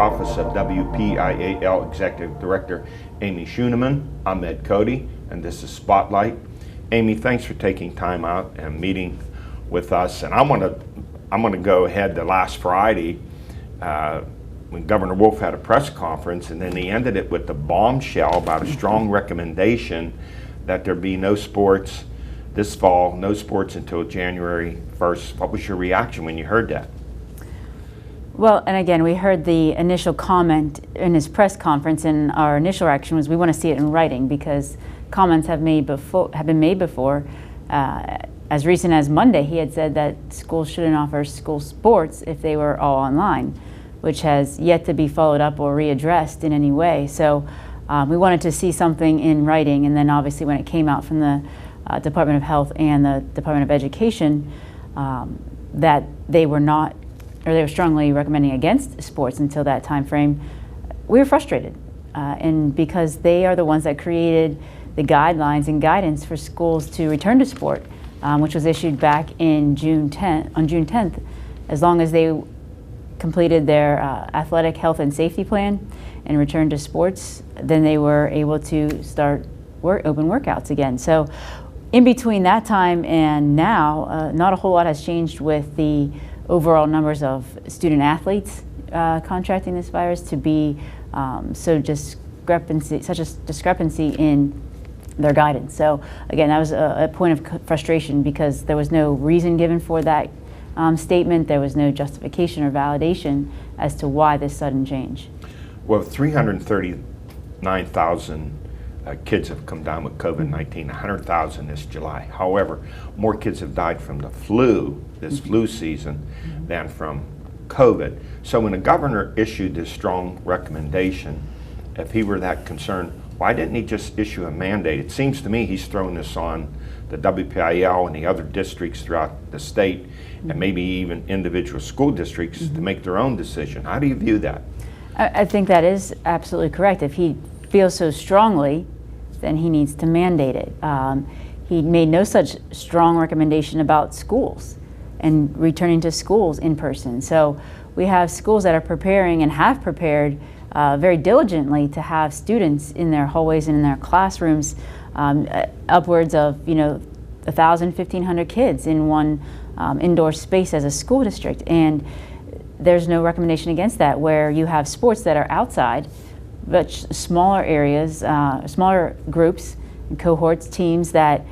office of WPIAL Executive Director Amy Scheuneman. I'm Ed Codi, and this is Spotlight. Amy, thanks for taking time out and meeting with us. And I'm going to go ahead to last Friday when Governor Wolf had a press conference, and then he ended it with the bombshell about a strong recommendation that there be no sports this fall, no sports until January 1st. What was your reaction when you heard that? Well, and again, we heard the initial comment in his press conference, and our initial reaction was we want to see it in writing because comments have been made before. As recent as Monday, he had said that schools shouldn't offer school sports if they were all online, which has yet to be followed up or readdressed in any way. So we wanted to see something in writing, and then obviously when it came out from the Department of Health and the Department of Education that they were not, or they were strongly recommending against sports until that time frame, we were frustrated. And because they are the ones that created the guidelines and guidance for schools to return to sport, which was issued back in June 10th, as long as they completed their athletic health and safety plan and returned to sports, then they were able to start open workouts again. So in between that time and now, not a whole lot has changed with the overall numbers of student athletes contracting this virus to be such a discrepancy in their guidance. So again, that was a point of frustration because there was no reason given for that statement. There was no justification or validation as to why this sudden change. Well, 339,000 kids have come down with COVID-19, 100,000 this July. However, more kids have died from the flu, this flu season, than from COVID. So when the governor issued this strong recommendation, if he were that concerned, why didn't he just issue a mandate? It seems to me he's throwing this on the WPIAL and the other districts throughout the state, and maybe even individual school districts to make their own decision. How do you view that? I think that is absolutely correct. If he feels so strongly, then he needs to mandate it. He made no such strong recommendation about schools and returning to schools in person. So we have schools that are preparing and have prepared very diligently to have students in their hallways and in their classrooms, upwards of 1,000, 1,500 kids in one indoor space as a school district. And there's no recommendation against that, where you have sports that are outside, but smaller areas, smaller groups, and cohorts, teams that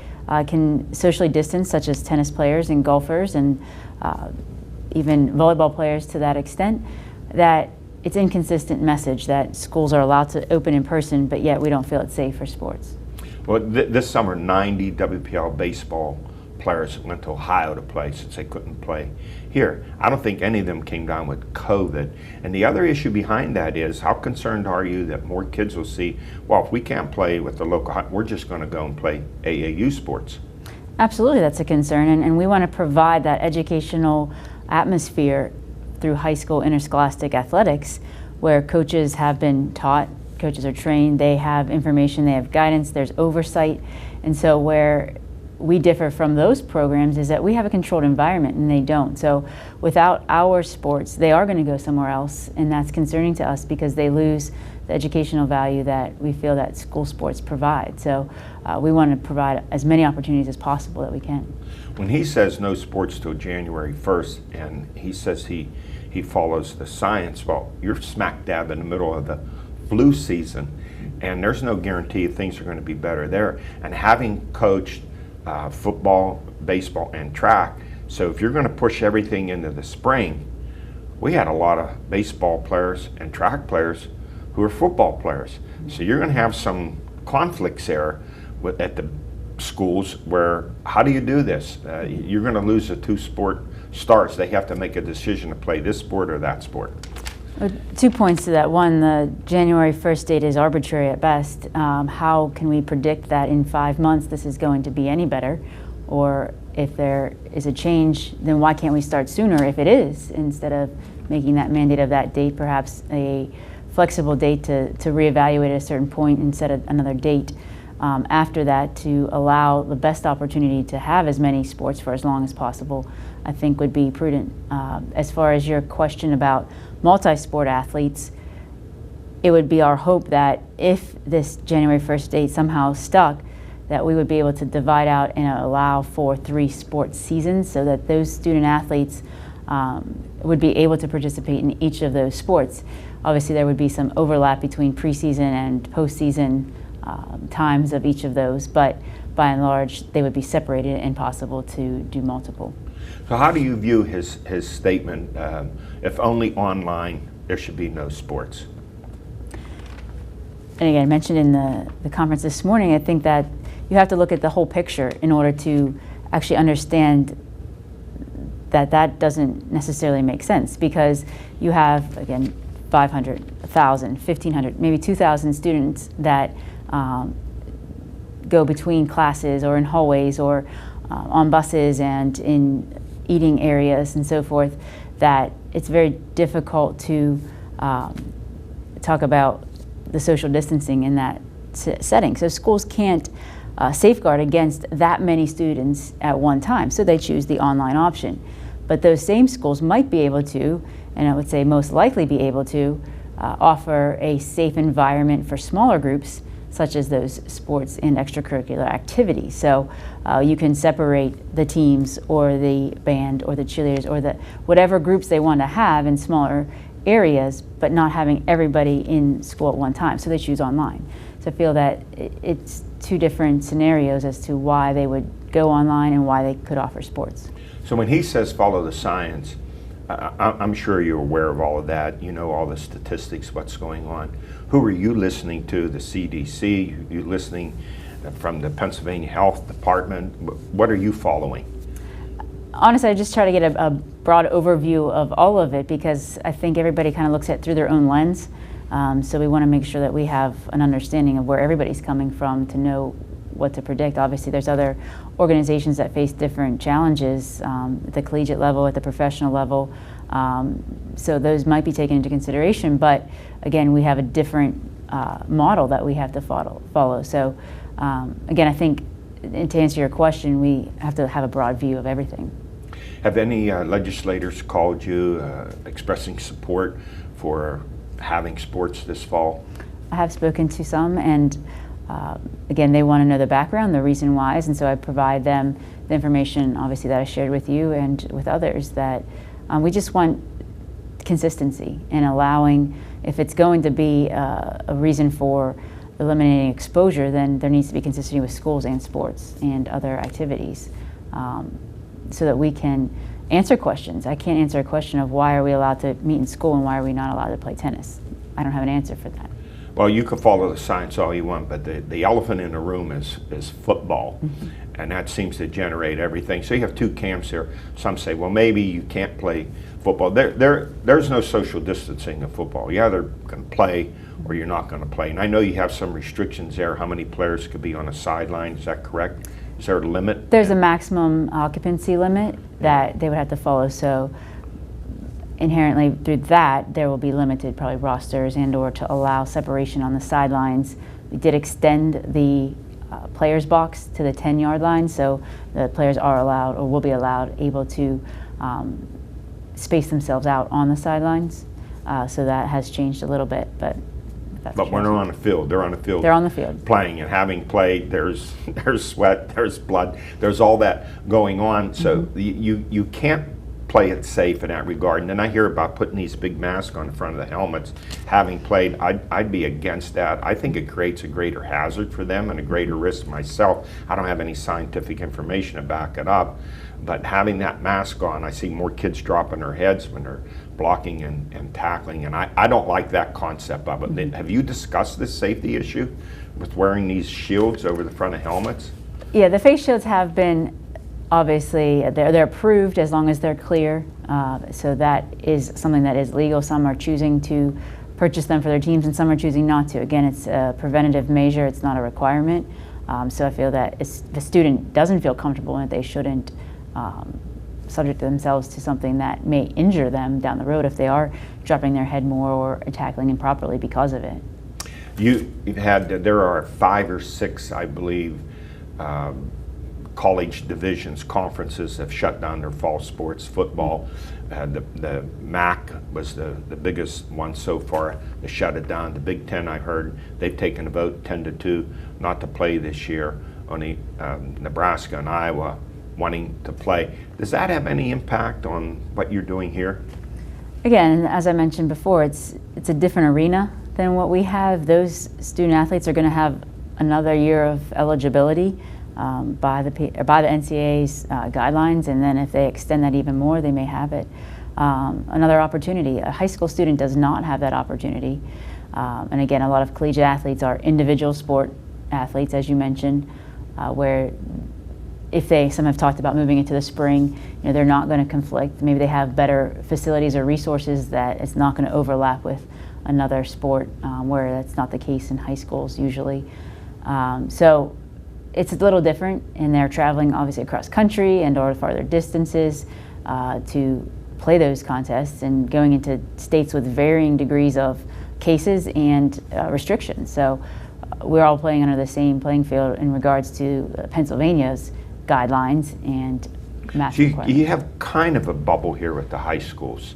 can socially distance, such as tennis players and golfers and even volleyball players to that extent, that it's an inconsistent message that schools are allowed to open in person, but yet we don't feel it's safe for sports. Well, this summer, 90 WPIAL baseball players went to Ohio to play since they couldn't play here. I don't think any of them came down with COVID. And the other issue behind that is, how concerned are you that more kids will see, well, if we can't play with the local, we're just going to go and play AAU sports? Absolutely, that's a concern. And we want to provide that educational atmosphere through high school interscholastic athletics, where coaches have been taught, coaches are trained, they have information, they have guidance, there's oversight. And so where we differ from those programs is that we have a controlled environment and they don't. So without our sports, they are going to go somewhere else, and that's concerning to us because they lose the educational value that we feel that school sports provide. So we want to provide as many opportunities as possible that we can. When he says no sports till January 1st, and he says he follows the science, well, you're smack dab in the middle of the flu season, and there's no guarantee things are going to be better there. And having coached football, baseball, and track, so if you're going to push everything into the spring, we had a lot of baseball players and track players who are football players. So you're going to have some conflicts there at the schools where, how do you do this? You're going to lose the two sport stars. They have to make a decision to play this sport or that sport. 2 points to that. One, the January 1st date is arbitrary at best. How can we predict that in 5 months this is going to be any better? Or if there is a change, then why can't we start sooner if it is, instead of making that mandate of that date, perhaps a flexible date to reevaluate at a certain point and set another date after that to allow the best opportunity to have as many sports for as long as possible, I think would be prudent. As far as your question about multi-sport athletes, it would be our hope that if this January 1st date somehow stuck, that we would be able to divide out and allow for 3 sports seasons so that those student athletes would be able to participate in each of those sports. Obviously, there would be some overlap between preseason and postseason times of each of those, but by and large, they would be separated and possible to do multiple. So how do you view his statement, if only online, there should be no sports? And again, I mentioned in the conference this morning, I think that you have to look at the whole picture in order to actually understand that that doesn't necessarily make sense, because you have, again, 500, 1,000, 1,500, maybe 2,000 students that go between classes or in hallways or on buses and in eating areas and so forth, that it's very difficult to talk about the social distancing in that setting. So schools can't safeguard against that many students at one time, so they choose the online option. But those same schools might be able to, and I would say most likely be able to, offer a safe environment for smaller groups, such as those sports and extracurricular activities. So you can separate the teams or the band or the cheerleaders or the whatever groups they want to have in smaller areas, but not having everybody in school at one time. So they choose online. So I feel that it's 2 different scenarios as to why they would go online and why they could offer sports. So when he says follow the science, I'm sure you're aware of all of that. You know all the statistics, what's going on. Who are you listening to? The CDC? You listening from the Pennsylvania Health Department? What are you following? Honestly, I just try to get a broad overview of all of it, because I think everybody kind of looks at it through their own lens. So we want to make sure that we have an understanding of where everybody's coming from to know what to predict. Obviously, there's other organizations that face different challenges at the collegiate level, at the professional level. So those might be taken into consideration. But again, we have a different model that we have to follow. So again, I think, and to answer your question, we have to have a broad view of everything. Have any legislators called you expressing support for having sports this fall? I have spoken to some, and again, they want to know the background, the reason whys, and so I provide them the information, obviously, that I shared with you and with others, that we just want consistency in allowing, if it's going to be a reason for eliminating exposure, then there needs to be consistency with schools and sports and other activities, so that we can answer questions. I can't answer a question of why are we allowed to meet in school and why are we not allowed to play tennis. I don't have an answer for that. Well, you can follow the science all you want, but the elephant in the room is football, and that seems to generate everything. So you have 2 camps here. Some say, well, maybe you can't play football. There's no social distancing of football. You either can play or you're not going to play. And I know you have some restrictions there, how many players could be on a sideline. Is that correct? Is there a limit? There's a maximum occupancy limit that they would have to follow. So inherently through that, there will be limited probably rosters and or to allow separation on the sidelines. We did extend the players box to the 10-yard line, so the players are allowed or will be allowed able to space themselves out on the sidelines. So that has changed a little bit, but when they're on the field, they're on the field. They're on the field. Playing, and having played, there's sweat, there's blood, there's all that going on. So you can't play it safe in that regard. And then I hear about putting these big masks on the front of the helmets. Having played, I'd be against that. I think it creates a greater hazard for them and a greater risk myself. I don't have any scientific information to back it up, but having that mask on, I see more kids dropping their heads when they're blocking and tackling, and I don't like that concept of it. Have you discussed this safety issue with wearing these shields over the front of helmets? Yeah, the face shields have been, obviously, they're approved as long as they're clear. So that is something that is legal. Some are choosing to purchase them for their teams and some are choosing not to. Again, it's a preventative measure, it's not a requirement. So I feel that if the student doesn't feel comfortable in it, they shouldn't subject themselves to something that may injure them down the road if they are dropping their head more or tackling improperly because of it. You've had, there are 5 or 6, I believe, college divisions, conferences have shut down their fall sports. Football, the MAC was the biggest one so far. They shut it down. The Big Ten, I heard, they've taken a vote 10-2 not to play this year. Only Nebraska and Iowa wanting to play. Does that have any impact on what you're doing here? Again, as I mentioned before, it's a different arena than what we have. Those student athletes are going to have another year of eligibility by the NCAA's guidelines, and then if they extend that even more, they may have it. Another opportunity. A high school student does not have that opportunity. And again, a lot of collegiate athletes are individual sport athletes, as you mentioned, where some have talked about moving into the spring, they're not going to conflict. Maybe they have better facilities or resources that it's not going to overlap with another sport, where that's not the case in high schools usually. So it's a little different, and they're traveling obviously across country and or farther distances to play those contests, and going into states with varying degrees of cases and restrictions. So we're all playing under the same playing field in regards to Pennsylvania's guidelines and mask requirements. You have kind of a bubble here with the high schools.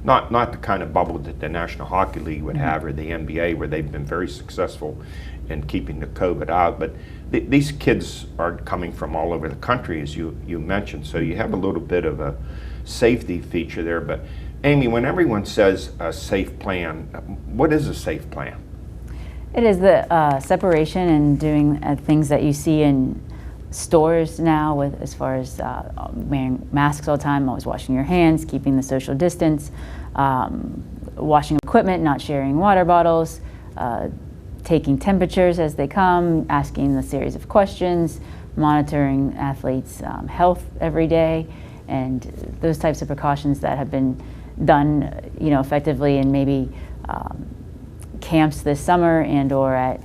Not the kind of bubble that the National Hockey League would have, or the NBA, where they've been very successful in keeping the COVID out. But these kids are coming from all over the country, as you mentioned, so you have a little bit of a safety feature there. But Amy, when everyone says a safe plan, what is a safe plan? It is the separation and doing things that you see in stores now, with as far as wearing masks all the time, always washing your hands, keeping the social distance, washing equipment, not sharing water bottles, taking temperatures as they come, asking a series of questions, monitoring athletes' health every day, and those types of precautions that have been done, effectively in maybe camps this summer and or at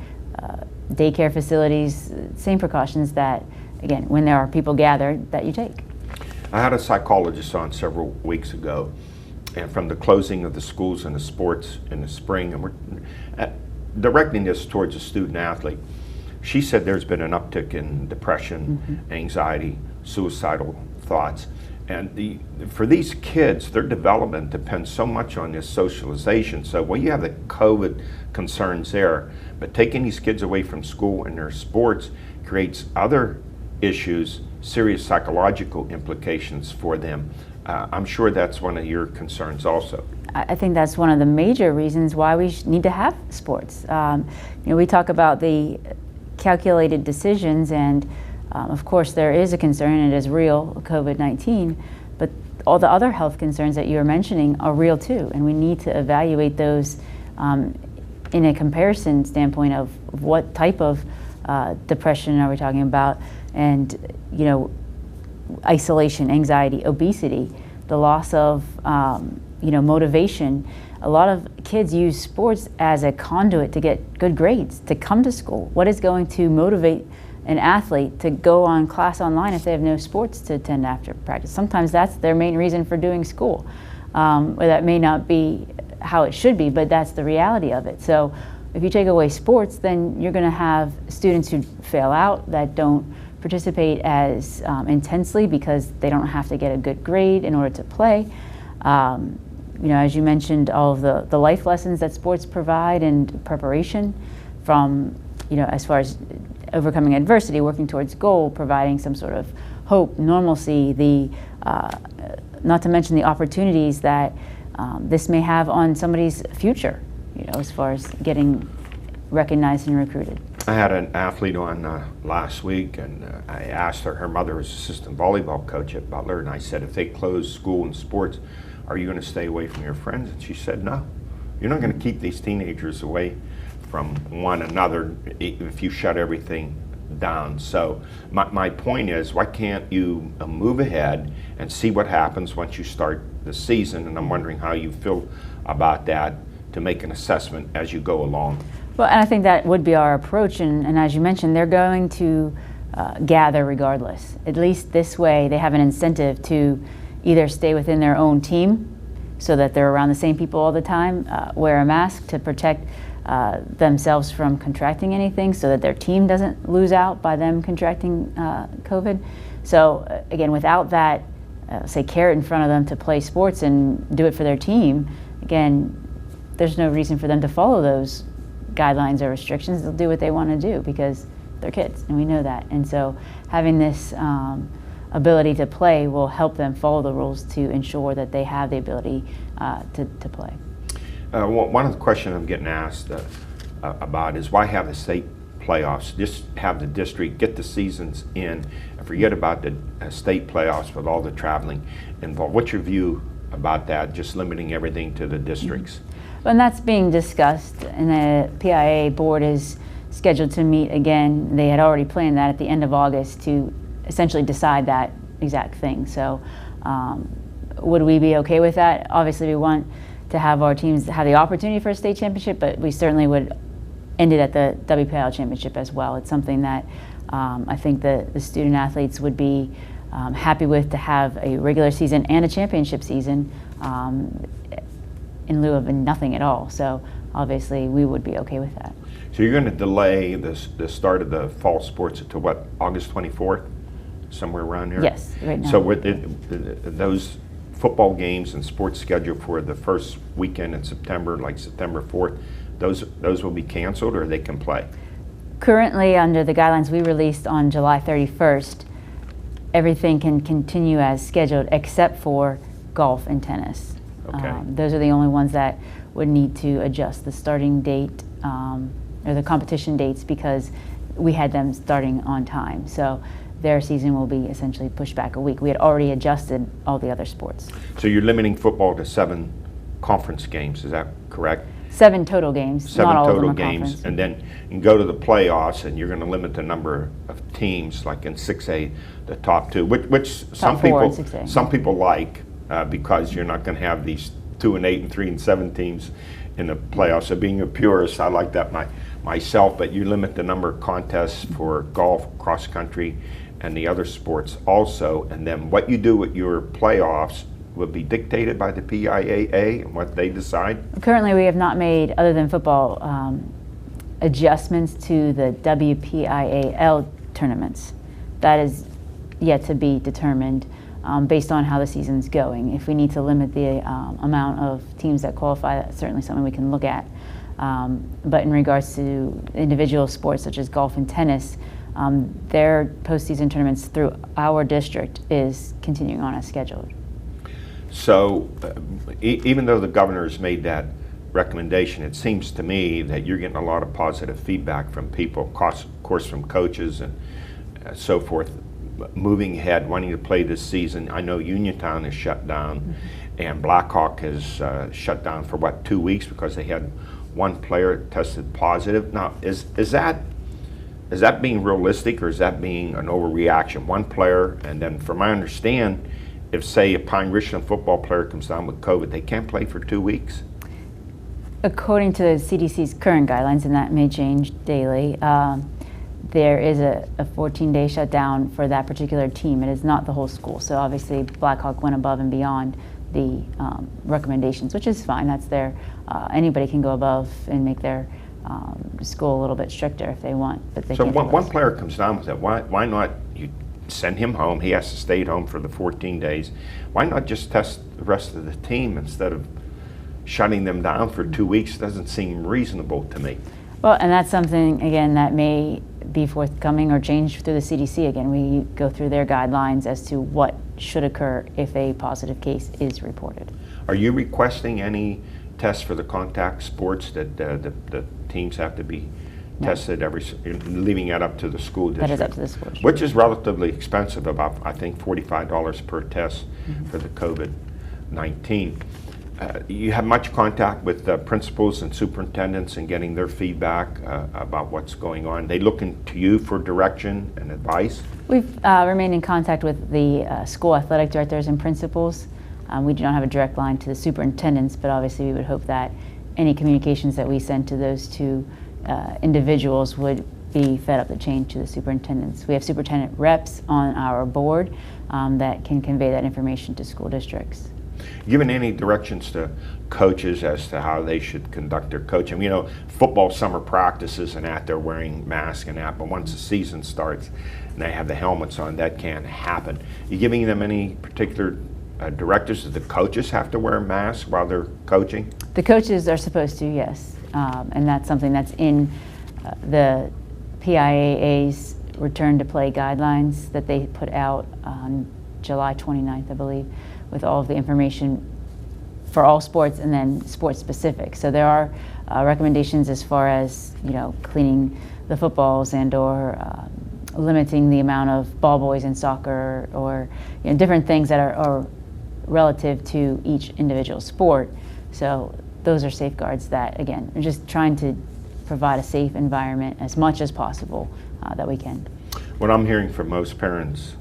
daycare facilities. Same precautions that, again, when there are people gathered, that you take. I had a psychologist on several weeks ago, and from the closing of the schools and the sports in the spring, and we're directing this towards a student athlete, she said there's been an uptick in depression, anxiety, suicidal thoughts. And for these kids, their development depends so much on this socialization. So you have the COVID concerns there, but taking these kids away from school and their sports creates other issues, serious psychological implications for them. I'm sure that's one of your concerns also. I think that's one of the major reasons why we need to have sports. We talk about the calculated decisions, and of course there is a concern, and it is real, COVID-19, but all the other health concerns that you were mentioning are real too, and we need to evaluate those in a comparison standpoint of what type of depression are we talking about, and isolation, anxiety, obesity, the loss of motivation. A lot of kids use sports as a conduit to get good grades, to come to school. What is going to motivate an athlete to go on class online if they have no sports to attend after practice? Sometimes that's their main reason for doing school. Or that may not be how it should be, but that's the reality of it. So if you take away sports, then you're going to have students who fail out, that don't participate as intensely because they don't have to get a good grade in order to play. As you mentioned, all of the life lessons that sports provide and preparation from, as far as overcoming adversity, working towards goal, providing some sort of hope, normalcy, not to mention the opportunities that this may have on somebody's future, as far as getting recognized and recruited. I had an athlete on last week, and I asked her mother was assistant volleyball coach at Butler, and I said, if they close school and sports, are you going to stay away from your friends? And she said, no. You're not going to keep these teenagers away from one another if you shut everything down. So my point is, why can't you move ahead and see what happens once you start the season? And I'm wondering how you feel about that, to make an assessment as you go along. Well, and I think that would be our approach, and as you mentioned, they're going to gather regardless. At least this way they have an incentive to either stay within their own team so that they're around the same people all the time, wear a mask to protect themselves from contracting anything, so that their team doesn't lose out by them contracting COVID. So again, without that, say, carrot in front of them to play sports and do it for their team, again, there's no reason for them to follow those guidelines or restrictions. They'll do what they want to do because they're kids, and we know that. And so having this ability to play will help them follow the rules to ensure that they have the ability to play. One of the questions I'm getting asked about is why have the state playoffs? Just have the district get the seasons in and forget about the state playoffs with all the traveling involved. What's your view about that, just limiting everything to the districts? Well, and that's being discussed, and the PIAA board is scheduled to meet again. They had already planned that at the end of August to essentially decide that exact thing. So would we be okay with that? Obviously we want to have our teams have the opportunity for a state championship, but we certainly would end it at the WPIAL championship as well. It's something that I think the student athletes would be happy with, to have a regular season and a championship season in lieu of nothing at all. So obviously we would be okay with that. So you're going to delay the start of the fall sports to what, August 24th? Somewhere around here? Yes, right now. So with those football games and sports scheduled for the first weekend in September, like September 4th, those will be canceled, or they can play? Currently, under the guidelines we released on July 31st, everything can continue as scheduled except for golf and tennis. Okay. Those are the only ones that would need to adjust the starting date or the competition dates, because we had them starting on time. So their season will be essentially pushed back a week. We had already adjusted all the other sports. So you're limiting football to 7 conference games, is that correct? 7 total games. 7 not all total of them are games, conference. and then you can go to the playoffs, and you're going to limit the number of teams, like in 6A, the top 2, which some four in people 6A. some people like, because you're not going to have these 2 and 8 and 3 and 7 teams in the playoffs. So being a purist, I like that myself. But you limit the number of contests for golf, cross country, and the other sports also, and then what you do with your playoffs will be dictated by the PIAA and what they decide? Currently, we have not made, other than football, adjustments to the WPIAL tournaments. That is yet to be determined based on how the season's going. If we need to limit the amount of teams that qualify, that's certainly something we can look at. But in regards to individual sports such as golf and tennis, their postseason tournaments through our district is continuing on as scheduled. So even though the governor's made that recommendation, it seems to me that you're getting a lot of positive feedback from people, of course from coaches and so forth, moving ahead, wanting to play this season. I know Uniontown is shut down, and Blackhawk has shut down for, what, 2 weeks because they had one player tested positive. Now, is that being realistic, or is that being an overreaction? One player, and then from my understand, if, say, a Pine Richland football player comes down with COVID, they can't play for 2 weeks? According to the CDC's current guidelines, and that may change daily, there is a 14-day shutdown for that particular team. It is not the whole school. So obviously Blackhawk went above and beyond the recommendations, which is fine. That's their, anybody can go above and make their school a little bit stricter if they want, but they so can't. So one player comes down with it. Why not you send him home? He has to stay at home for the 14 days. Why not just test the rest of the team instead of shutting them down for 2 weeks? Doesn't seem reasonable to me. Well, and that's something, again, that may be forthcoming or change through the CDC. Again, we go through their guidelines as to what should occur if a positive case is reported. Are you requesting any tests for the contact sports that the teams have to be tested leaving that up to the school district? That is up to the school district. Which is relatively expensive, about, I think, $45 per test for the COVID-19. You have much contact with principals and superintendents and getting their feedback about what's going on. They looking to you for direction and advice? We've remained in contact with the school athletic directors and principals. We do not have a direct line to the superintendents, but obviously we would hope that any communications that we send to those two individuals would be fed up the chain to the superintendents. We have superintendent reps on our board that can convey that information to school districts. Given any directions to coaches as to how they should conduct their coaching? You know, football summer practices and that, they're wearing masks and that, but once the season starts and they have the helmets on, that can't happen. You giving them any particular directives? Do the coaches have to wear masks while they're coaching? The coaches are supposed to, yes. And that's something that's in the PIAA's return to play guidelines that they put out on July 29th, I believe, with all of the information for all sports and then sports specific. So there are recommendations as far as, you know, cleaning the footballs and or limiting the amount of ball boys in soccer, or, you know, different things that are relative to each individual sport. So those are safeguards that, again, we're just trying to provide a safe environment as much as possible that we can. What I'm hearing from most parents,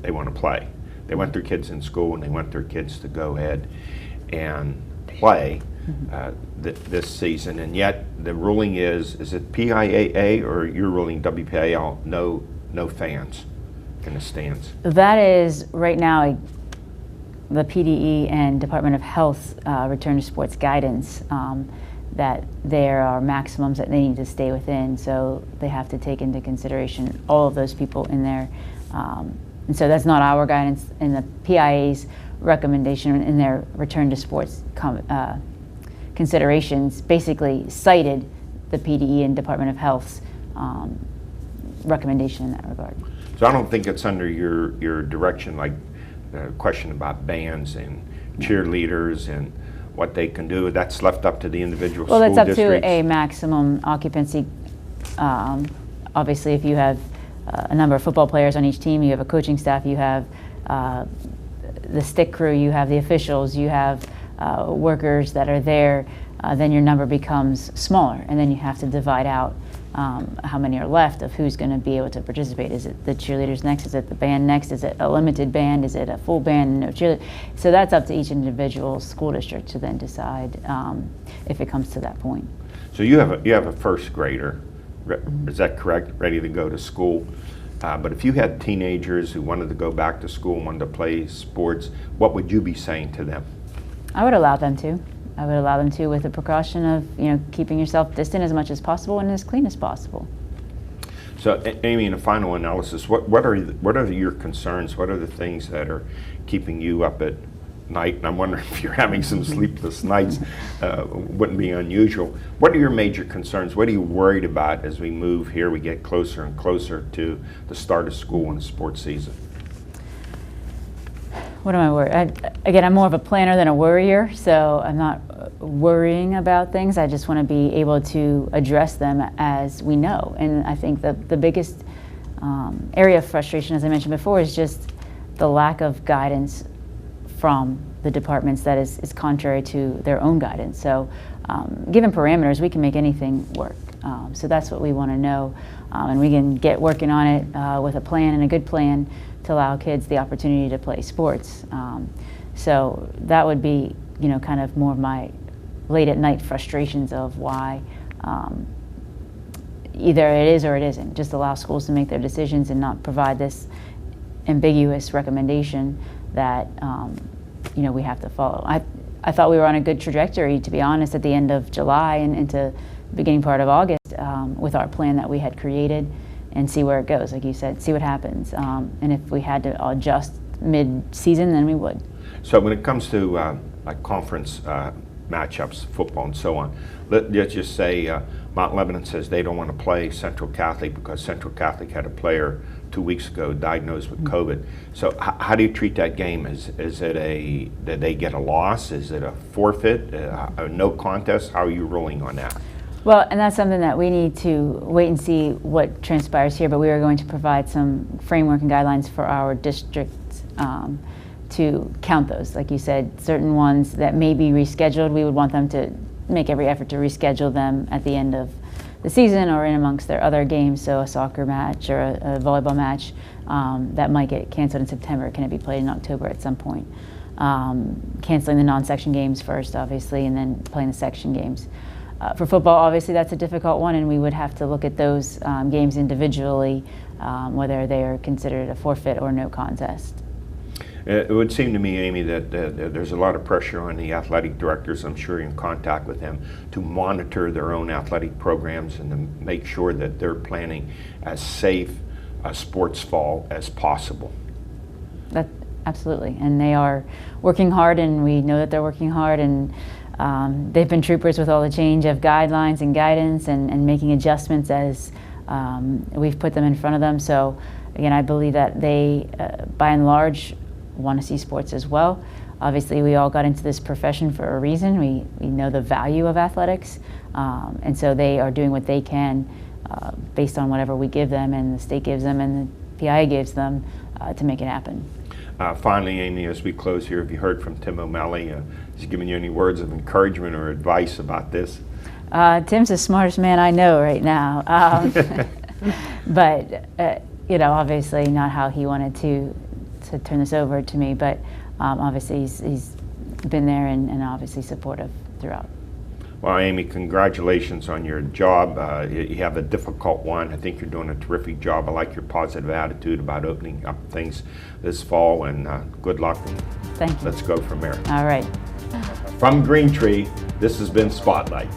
they want to play. They want their kids in school and they want their kids to go ahead and play this season, and yet the ruling is it PIAA or you're ruling WPIAL, no fans in the stands? That is right now the PDE and Department of Health return to sports guidance, that there are maximums that they need to stay within, so they have to take into consideration all of those people in there. And so that's not our guidance. In the PIA's recommendation in their return to sports considerations basically cited the PDE and Department of Health's recommendation in that regard. So I don't think it's under your direction, like the question about bands and cheerleaders and what they can do. That's left up to the individual school districts. Well, that's up to a maximum occupancy. Obviously, if you have a number of football players on each team, you have a coaching staff, you have the stick crew, you have the officials, you have workers that are there, then your number becomes smaller, and then you have to divide out how many are left of who's going to be able to participate. Is it the cheerleaders next? Is it the band next? Is it a limited band? Is it a full band and no cheerleader? So that's up to each individual school district to then decide if it comes to that point. So you have a first grader, is that correct, ready to go to school? But if you had teenagers who wanted to go back to school and wanted to play sports, what would you be saying to them? I would allow them to. I would allow them to, with the precaution of, you know, keeping yourself distant as much as possible and as clean as possible. So, Amy, in a final analysis, what are your concerns? What are the things that are keeping you up at night? And I'm wondering if you're having some sleepless nights. Wouldn't be unusual. What are your major concerns? What are you worried about as we move here? We get closer and closer to the start of school and the sports season. What am I worried? Again, I'm more of a planner than a worrier, so I'm not worrying about things. I just want to be able to address them as we know. And I think the biggest area of frustration, as I mentioned before, is just the lack of guidance from the departments that is contrary to their own guidance. So given parameters, we can make anything work. So that's what we want to know. And we can get working on it with a plan, and a good plan, to allow kids the opportunity to play sports. So that would be, you know, kind of more of my late at night frustrations of why either it is or it isn't. Just allow schools to make their decisions and not provide this ambiguous recommendation that you know, we have to follow. I thought we were on a good trajectory, to be honest, at the end of July and into the beginning part of August with our plan that we had created, and see where it goes. Like you said, see what happens. And if we had to adjust mid-season, then we would. So when it comes to like conference matchups, football and so on, let's just say Mount Lebanon says they don't want to play Central Catholic because Central Catholic had a player 2 weeks ago diagnosed with COVID. So how do you treat that game? Is it did they get a loss? Is it a forfeit? A no contest? How are you ruling on that? Well, and that's something that we need to wait and see what transpires here, but we are going to provide some framework and guidelines for our districts to count those. Like you said, certain ones that may be rescheduled, we would want them to make every effort to reschedule them at the end of the season or in amongst their other games. So a soccer match or a volleyball match that might get canceled in September, can it be played in October at some point? Canceling the non-section games first, obviously, and then playing the section games. For football, obviously, that's a difficult one, and we would have to look at those games individually, whether they are considered a forfeit or no contest. It would seem to me, Amy, that there's a lot of pressure on the athletic directors, I'm sure you're in contact with them, to monitor their own athletic programs and to make sure that they're planning as safe a sports fall as possible. Absolutely, and they are working hard, and we know that they're working hard, and they've been troopers with all the change of guidelines and guidance and making adjustments as we've put them in front of them. So again, I believe that they, by and large, want to see sports as well. Obviously, we all got into this profession for a reason. We know the value of athletics, and so they are doing what they can based on whatever we give them and the state gives them and the PIA gives them to make it happen. Finally, Amy, as we close here, have you heard from Tim O'Malley? Has he given you any words of encouragement or advice about this? Tim's the smartest man I know right now, but obviously not how he wanted to turn this over to me. But obviously he's been there and obviously supportive throughout. Well, Amy, congratulations on your job. You have a difficult one. I think you're doing a terrific job. I like your positive attitude about opening up things this fall, and good luck. Thank you. Let's go from there. All right. From Green Tree, this has been Spotlight.